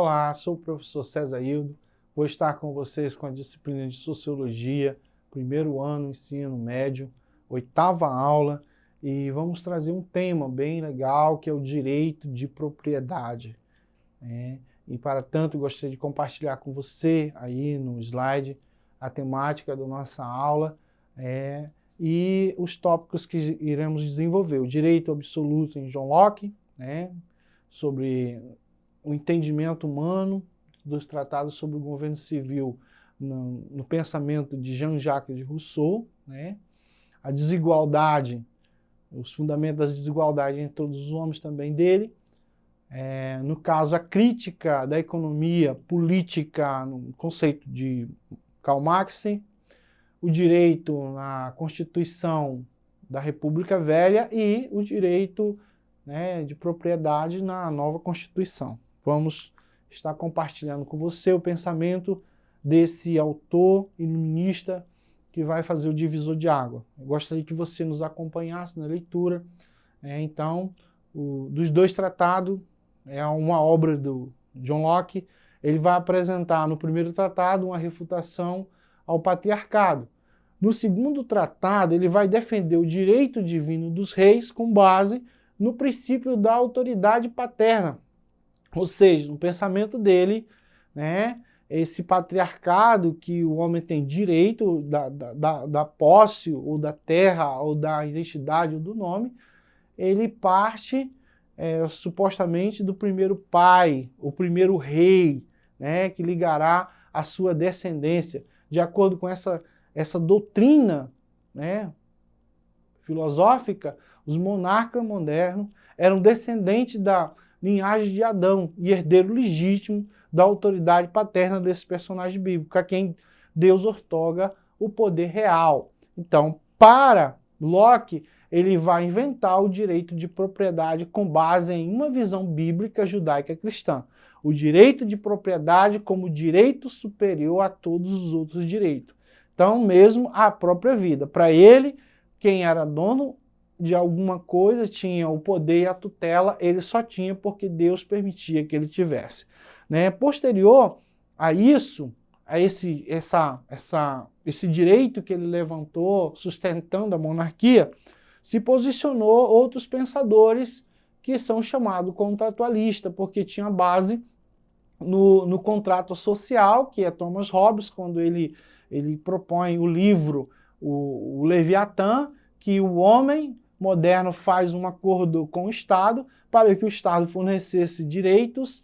Olá, sou o professor César Hildo, vou estar com vocês com a disciplina de Sociologia, primeiro ano, ensino médio, 8ª aula, e vamos trazer um tema bem legal, que é o direito de propriedade. E para tanto, gostaria de compartilhar com você, aí no slide, a temática da nossa aula e os tópicos que iremos desenvolver. O direito absoluto em John Locke, sobre o entendimento humano dos tratados sobre o governo civil no pensamento de Jean-Jacques de Rousseau, a desigualdade, os fundamentos das desigualdades entre todos os homens também dele, no caso a crítica da economia política no conceito de Karl Marx, o direito na Constituição da República Velha e o direito de propriedade na nova Constituição. Vamos estar compartilhando com você o pensamento desse autor iluminista que vai fazer o divisor de água. Eu gostaria que você nos acompanhasse na leitura. Dos dois tratados, é uma obra do John Locke. Ele vai apresentar no primeiro tratado uma refutação ao patriarcado. No segundo tratado, ele vai defender o direito divino dos reis com base no princípio da autoridade paterna. Ou seja, no pensamento dele, esse patriarcado que o homem tem direito da posse, ou da terra, ou da identidade, ou do nome, ele parte supostamente do primeiro pai, o primeiro rei, que ligará a sua descendência. De acordo com essa doutrina filosófica, os monarcas modernos eram descendentes da linhagem de Adão e herdeiro legítimo da autoridade paterna desse personagem bíblico, a quem Deus outorga o poder real. Então, para Locke, ele vai inventar o direito de propriedade com base em uma visão bíblica judaica cristã. O direito de propriedade como direito superior a todos os outros direitos. Então, mesmo a própria vida. Para ele, quem era dono de alguma coisa tinha o poder e a tutela, ele só tinha porque Deus permitia que ele tivesse. Posterior a isso, a esse direito que ele levantou, sustentando a monarquia, se posicionou outros pensadores que são chamados contratualistas, porque tinha base no contrato social, que é Thomas Hobbes, quando ele propõe o livro, o Leviatã, que o homem moderno faz um acordo com o Estado para que o Estado fornecesse direitos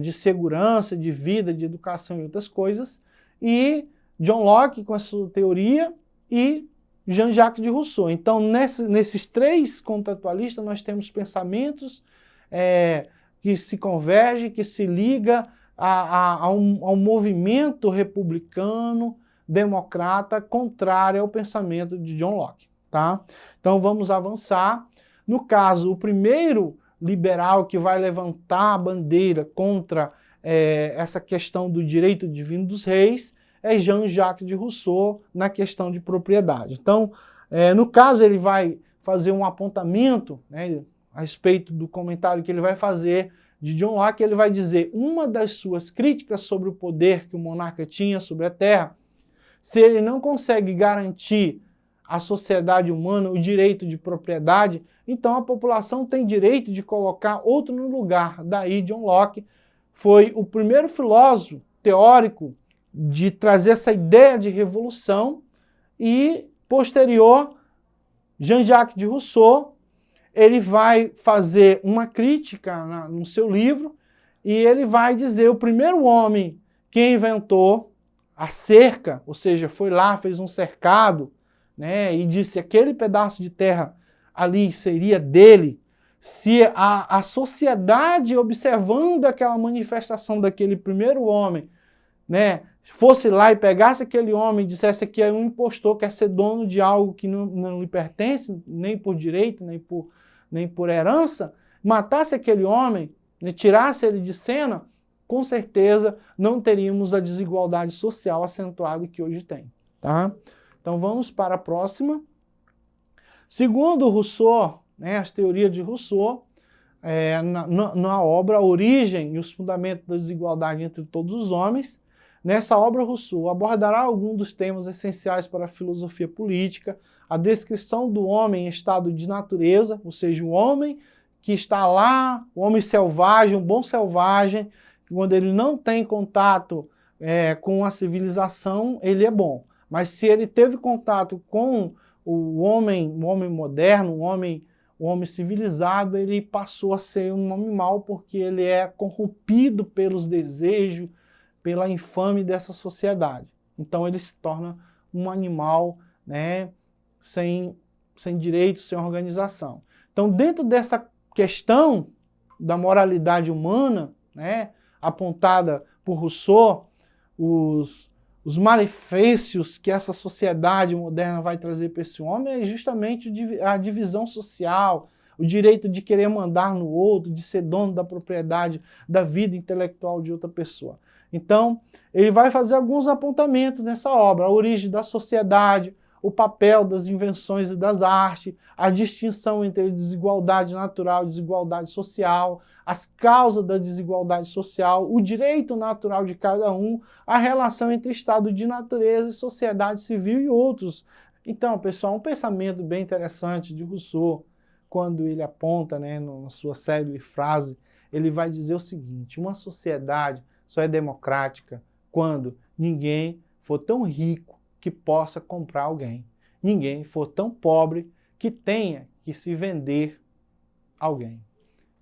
de segurança, de vida, de educação e outras coisas, e John Locke com a sua teoria e Jean-Jacques de Rousseau. Então, nesses três contratualistas, nós temos pensamentos que se convergem, que se ligam a um movimento republicano, democrata, contrário ao pensamento de John Locke. Então vamos avançar. No caso, o primeiro liberal que vai levantar a bandeira contra essa questão do direito divino dos reis é Jean-Jacques de Rousseau na questão de propriedade. Então, no caso, ele vai fazer um apontamento a respeito do comentário que ele vai fazer de John Locke. Ele vai dizer uma das suas críticas sobre o poder que o monarca tinha sobre a terra, se ele não consegue garantir à sociedade humana o direito de propriedade, então a população tem direito de colocar outro no lugar. Daí John Locke foi o primeiro filósofo teórico de trazer essa ideia de revolução, e posterior, Jean-Jacques de Rousseau, ele vai fazer uma crítica no seu livro, e ele vai dizer o primeiro homem que inventou a cerca, ou seja, foi lá, fez um cercado, e disse aquele pedaço de terra ali seria dele, se a sociedade, observando aquela manifestação daquele primeiro homem, fosse lá e pegasse aquele homem e dissesse que é um impostor, quer ser dono de algo que não lhe pertence, nem por direito, nem por herança, matasse aquele homem, tirasse ele de cena, com certeza não teríamos a desigualdade social acentuada que hoje tem. Então vamos para a próxima. Segundo Rousseau, as teorias de Rousseau, na obra A Origem e os Fundamentos da Desigualdade entre Todos os Homens. Nessa obra, Rousseau abordará alguns dos temas essenciais para a filosofia política, a descrição do homem em estado de natureza, ou seja, o homem que está lá, o homem selvagem, um bom selvagem, quando ele não tem contato com a civilização, ele é bom. Mas se ele teve contato com o homem moderno, o homem civilizado, ele passou a ser um homem mau porque ele é corrompido pelos desejos, pela infame dessa sociedade. Então ele se torna um animal, né, sem direitos, sem organização. Então, dentro dessa questão da moralidade humana, né, apontada por Rousseau, os malefícios que essa sociedade moderna vai trazer para esse homem é justamente a divisão social, o direito de querer mandar no outro, de ser dono da propriedade da vida intelectual de outra pessoa. Então, ele vai fazer alguns apontamentos nessa obra: a origem da sociedade, o papel das invenções e das artes, a distinção entre desigualdade natural e desigualdade social, as causas da desigualdade social, o direito natural de cada um, a relação entre estado de natureza e sociedade civil e outros. Então, pessoal, um pensamento bem interessante de Rousseau, quando ele aponta, né, na sua célebre frase, ele vai dizer o seguinte: uma sociedade só é democrática quando ninguém for tão rico que possa comprar alguém, ninguém for tão pobre que tenha que se vender alguém.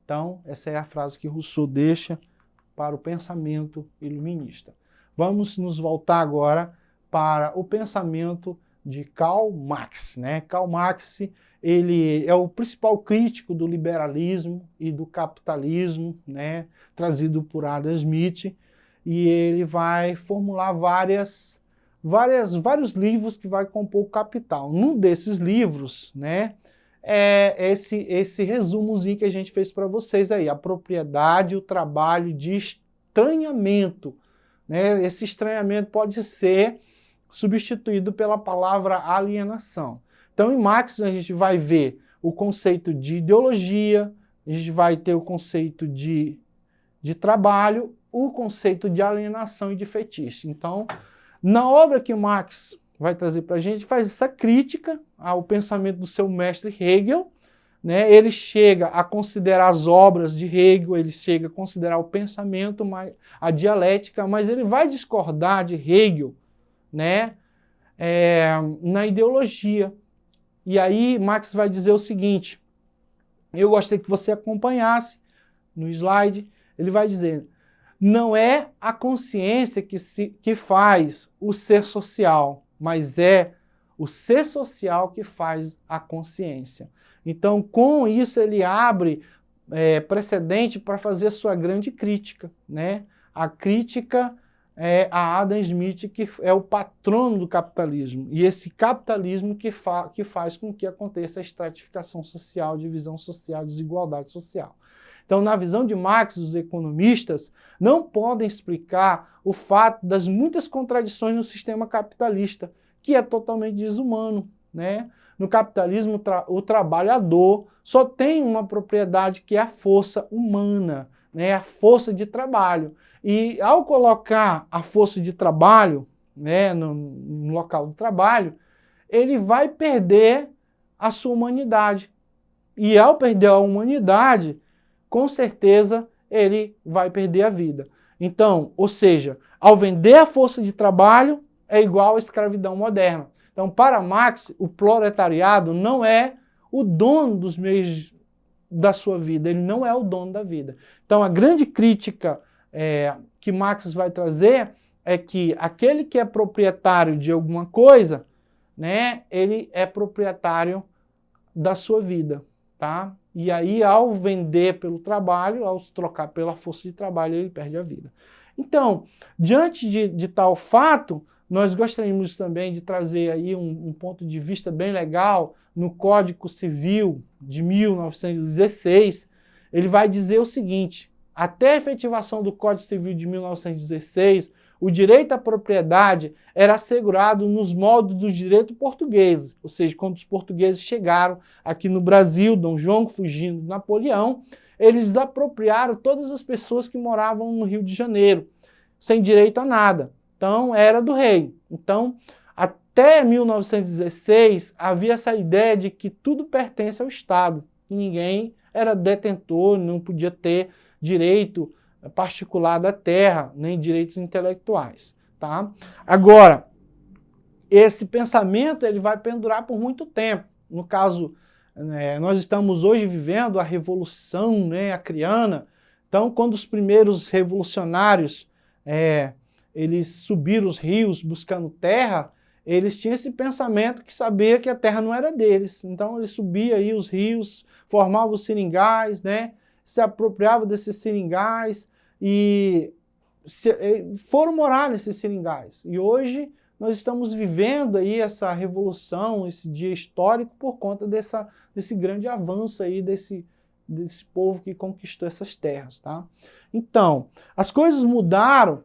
Então, essa é a frase que Rousseau deixa para o pensamento iluminista. Vamos nos voltar agora para o pensamento de Karl Marx, né? Karl Marx, ele é o principal crítico do liberalismo e do capitalismo, né, trazido por Adam Smith, e ele vai formular vários livros que vai compor o Capital. Num desses livros, né, é esse resumozinho que a gente fez para vocês aí: a propriedade, o trabalho de estranhamento, né? Esse estranhamento pode ser substituído pela palavra alienação. Então, em Marx, a gente vai ver o conceito de ideologia, a gente vai ter o conceito de trabalho, o conceito de alienação e de fetiche. Então, na obra que Marx vai trazer para a gente, faz essa crítica ao pensamento do seu mestre Hegel, né? Ele chega a considerar as obras de Hegel, ele chega a considerar o pensamento, a dialética, mas ele vai discordar de Hegel, né, na ideologia. E aí Marx vai dizer o seguinte, eu gostaria que você acompanhasse no slide, ele vai dizer: não é a consciência que faz o ser social, mas é o ser social que faz a consciência. Então, com isso, ele abre precedente para fazer a sua grande crítica, né? A crítica a Adam Smith, que é o patrono do capitalismo, e esse capitalismo que faz com que aconteça a estratificação social, divisão social, desigualdade social. Então, na visão de Marx, os economistas não podem explicar o fato das muitas contradições no sistema capitalista, que é totalmente desumano, né? No capitalismo, o trabalhador só tem uma propriedade, que é a força humana, né? A força de trabalho. E ao colocar a força de trabalho, né, no local do trabalho, ele vai perder a sua humanidade. E ao perder a humanidade, com certeza ele vai perder a vida. Então, ou seja, ao vender a força de trabalho, é igual à escravidão moderna. Então, para Marx, o proletariado não é o dono dos meios da sua vida, ele não é o dono da vida. Então, a grande crítica que Marx vai trazer é que aquele que é proprietário de alguma coisa, né, ele é proprietário da sua vida, tá? E aí, ao vender pelo trabalho, ao trocar pela força de trabalho, ele perde a vida. Então, diante de tal fato, nós gostaríamos também de trazer aí um ponto de vista bem legal no Código Civil de 1916. Ele vai dizer o seguinte: até a efetivação do Código Civil de 1916, o direito à propriedade era assegurado nos moldes do direito português, ou seja, quando os portugueses chegaram aqui no Brasil, Dom João fugindo de Napoleão, eles desapropriaram todas as pessoas que moravam no Rio de Janeiro, sem direito a nada. Então, era do rei. Então, até 1916, havia essa ideia de que tudo pertence ao Estado. Ninguém era detentor, não podia ter direito particular da terra, nem direitos intelectuais. Tá? Agora, esse pensamento ele vai pendurar por muito tempo. No caso, nós estamos hoje vivendo a Revolução, né, Acreana. Então, quando os primeiros revolucionários eles subiram os rios buscando terra, eles tinham esse pensamento que sabia que a terra não era deles. Então, eles subiam aí os rios, formavam os seringais, né, se apropriavam desses seringais e foram morar nesses seringais. E hoje nós estamos vivendo aí essa revolução, esse dia histórico, por conta desse grande avanço aí desse povo que conquistou essas terras, tá? Então, as coisas mudaram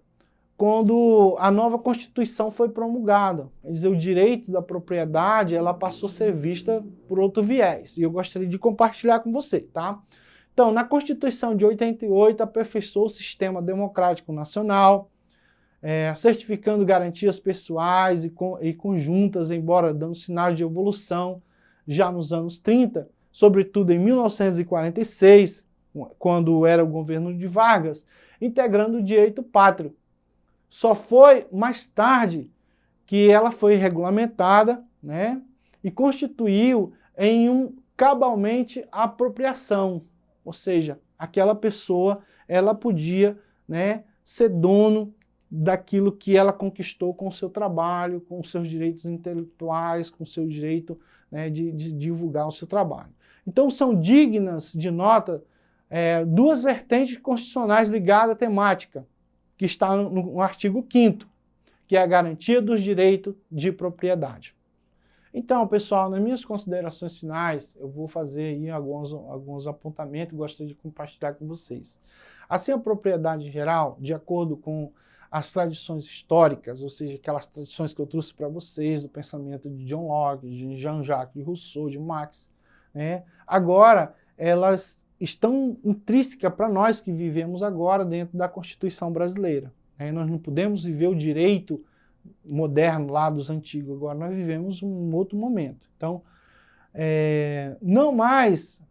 quando a nova Constituição foi promulgada. Quer dizer, o direito da propriedade, ela passou a ser vista por outro viés. E eu gostaria de compartilhar com você, tá? Então, na Constituição de 88, aperfeiçoou o sistema democrático nacional, certificando garantias pessoais e conjuntas, embora dando sinais de evolução já nos anos 30, sobretudo em 1946, quando era o governo de Vargas, integrando o direito pátrio. Só foi mais tarde que ela foi regulamentada, né, e constituiu em cabalmente a apropriação, ou seja, aquela pessoa ela podia, né, ser dono daquilo que ela conquistou com o seu trabalho, com os seus direitos intelectuais, com o seu direito, né, de divulgar o seu trabalho. Então são dignas de nota duas vertentes constitucionais ligadas à temática, que está no artigo 5º, que é a garantia dos direitos de propriedade. Então, pessoal, nas minhas considerações finais, eu vou fazer aí alguns apontamentos e gostaria de compartilhar com vocês. Assim, a propriedade geral, de acordo com as tradições históricas, ou seja, aquelas tradições que eu trouxe para vocês, do pensamento de John Locke, de Jean-Jacques Rousseau, de Marx, né? Agora, elas estão intrínsecas para nós que vivemos agora dentro da Constituição brasileira. Nós não podemos viver o direito moderno lá dos antigos, agora nós vivemos um outro momento. Então, não mais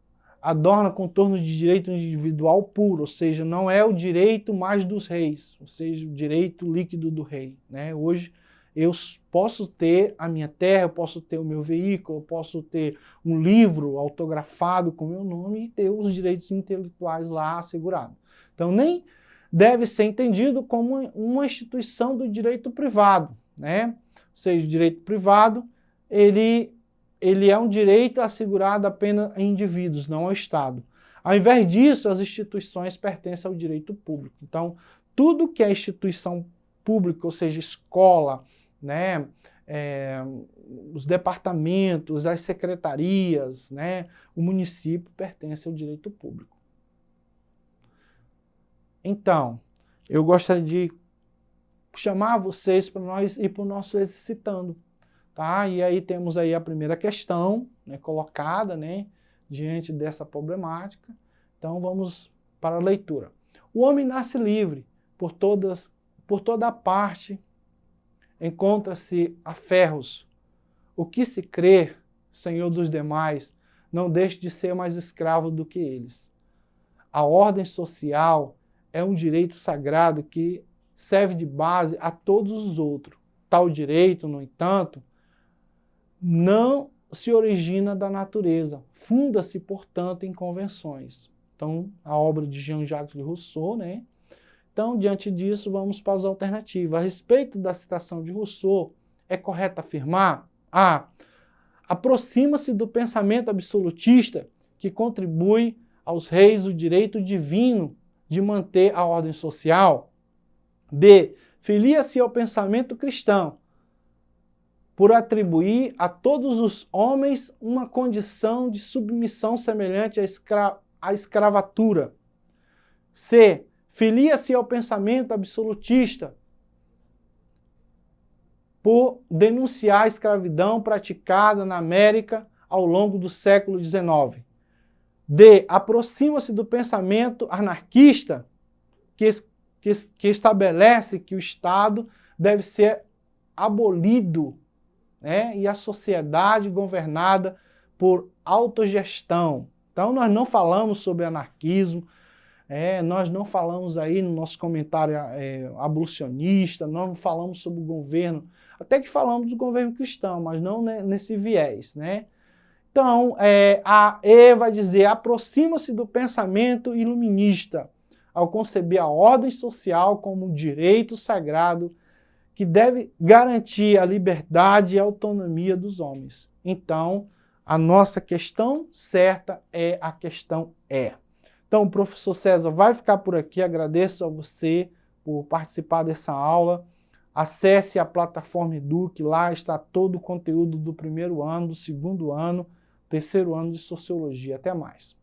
adorna contornos de direito individual puro, ou seja, não é o direito mais dos reis, ou seja, o direito líquido do rei, né? Hoje eu posso ter a minha terra, eu posso ter o meu veículo, eu posso ter um livro autografado com o meu nome e ter os direitos intelectuais lá assegurados. Então, nem deve ser entendido como uma instituição do direito privado, né? Ou seja, o direito privado, ele é um direito assegurado apenas a indivíduos, não ao Estado. Ao invés disso, as instituições pertencem ao direito público. Então, tudo que é instituição pública, ou seja, escola, né, os departamentos, as secretarias, né, o município pertence ao direito público. Então, eu gostaria de chamar vocês para nós ir para o nosso exercitando. Tá? E aí temos aí a primeira questão, né, colocada, né, diante dessa problemática. Então vamos para a leitura. O homem nasce livre, por toda parte encontra-se a ferros. O que se crê, senhor dos demais, não deixe de ser mais escravo do que eles. A ordem social é um direito sagrado que serve de base a todos os outros. Tal direito, no entanto, não se origina da natureza, funda-se, portanto, em convenções. Então, a obra de Jean-Jacques Rousseau, né? Então, diante disso, vamos para as alternativas. A respeito da citação de Rousseau, é correto afirmar: A. Aproxima-se do pensamento absolutista que contribui aos reis o direito divino de manter a ordem social. B. Filia-se ao pensamento cristão, por atribuir a todos os homens uma condição de submissão semelhante à escravatura. C. Filia-se ao pensamento absolutista, por denunciar a escravidão praticada na América ao longo do século XIX. D, aproxima-se do pensamento anarquista que estabelece que o Estado deve ser abolido, né, e a sociedade governada por autogestão. Então nós não falamos sobre anarquismo, nós não falamos aí no nosso comentário abolicionista, nós não falamos sobre o governo, até que falamos do governo cristão, mas não nesse viés, né? Então, a E vai dizer, aproxima-se do pensamento iluminista, ao conceber a ordem social como um direito sagrado que deve garantir a liberdade e a autonomia dos homens. Então, a nossa questão certa é a questão E. Então, o professor César vai ficar por aqui. Agradeço a você por participar dessa aula. Acesse a plataforma Edu, que lá está todo o conteúdo do primeiro ano, do segundo ano, terceiro ano de Sociologia. Até mais.